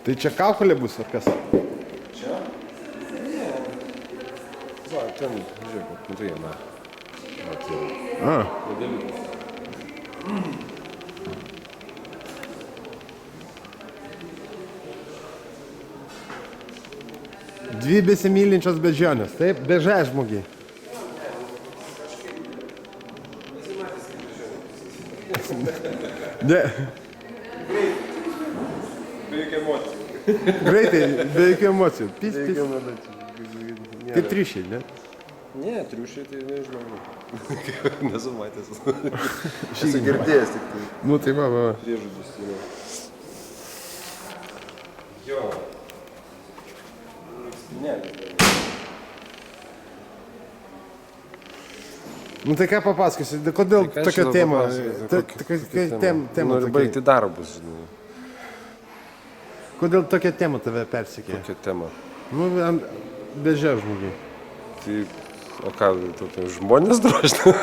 Tai čia kaukolė bus ar kas? Čia? Ne. Va, ten, žiūrėk, matai, na. A. Modeliukas. Dvi besimylinčios bežionės, taip? Bežai žmogiai. Ne. Be jokių emocijų. Greitai, be jokių emocijų. Pis, pis. Kaip triušiai, ne? Ne, triušiai tai nežinau. Nesu matęs. Esu girdėjęs tik tai. Nu tai va. Priežodžius yra. Jo. Ne. Nu tai ką papasakosi, kodėl Tai ką tokia čia tema? papasakoti? Tema Noriu tokia. baigti darbus, žinai. Kodėl tokia tema tave persikė? Kokia tema? Nu, bežia žmogiai. Tai, o ką, tai žmonės drožina?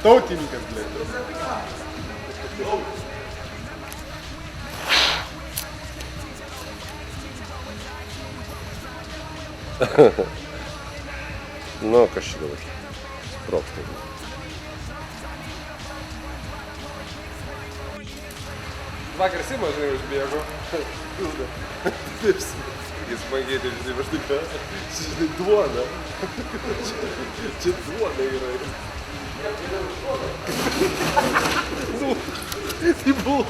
Tautininkas, blėt. Nu, kas čia dabar? Sproksta. Vakar Simas, žinai, užbėgo. Jis smagiai, tai žinai, aš taip, žinai, duona. Čia duona yra. Nu, tai buvo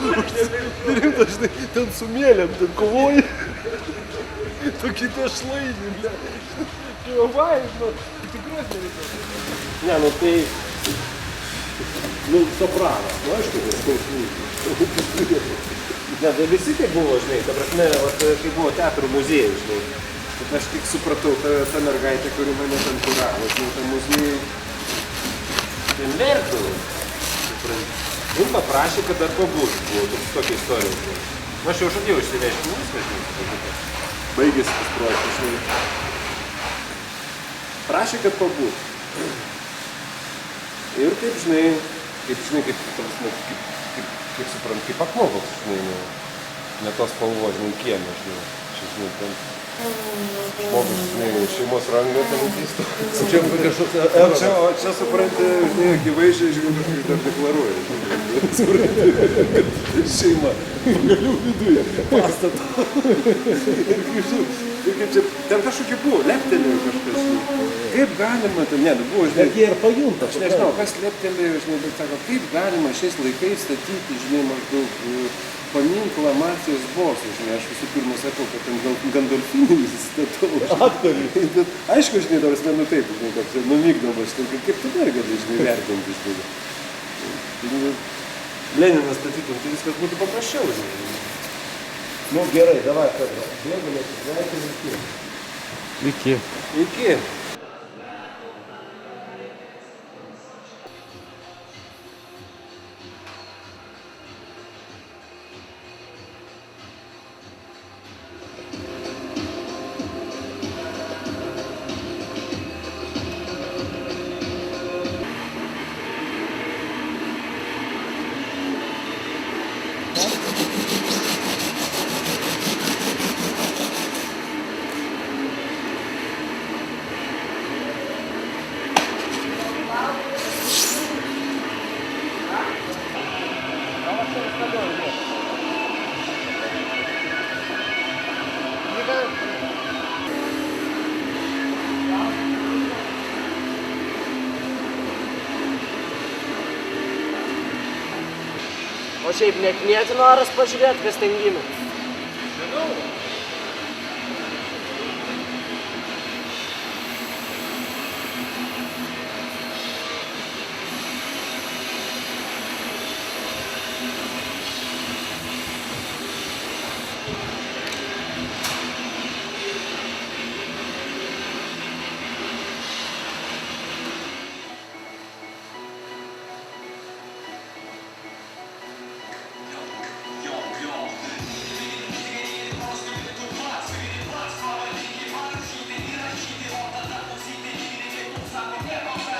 rimta, žinai, ten su mėlėm, ten kovoji. Tokį tešlainį, ble. Pievai, nu, tikros nereikia. Ne, nu tai, nu, soprano, nu aišku, tai skausmų. Ne, tai visi tai buvo, žinai, ta prasme, kai buvo teatro muziejus, žinai. Bet aš tik supratau, ta mergaitė, kuri mane ten kuravo, žinai, ta muziejai, ten vertų, suprantu. Jum paprašė, kad dar pabūtų, buvo tokia istorija, žinai. Aš jau žadėjau išsivežti, nu viskas, žinai. Baigėsi tas projektas, žinai. Prašė, kad pabūtų. Ir kaip žinai, kaip suprantu, kaip akmokoks, žinai, ne tos spalvos, žinai, kiemė, žinai, žinai, ten žmogus, žinai, šeimos rangą ten įgysto. Čia kažkoks o čia supranti, žinai, akivaizdžiai, žinai, kažkaip dar deklaruoja, žinai, supranti, šeima, pagaliau viduje, pastatą. Ir kaip čia, ten kažkokie buvo, leptelėjo kažkas, žinai, kaip galima, ten, ne, buvo, žinai, Bet jie ir pajunta. aš nežinau, kas leptelėjo, žinai, bet sako, kaip galima šiais laikais statyti, žinai, maždaug paminklą Marcijos bosui, žinai, aš visų pirma sakau, kad ten Gandolfinį statau. Aktorių. Bet aišku, žinai, dar asmenu taip, žinai, kad numygdamas, kaip tu dar gali, žinai, vertinti, žinai. Leniną statytum, tai viskas būtų paprasčiau, žinai. Nu gerai, davai, Pedro. Bėgame, atsisveikinam iki. Iki. Iki. O šiaip neknieti noras pažiūrėti, kas ten gimė. Thank you.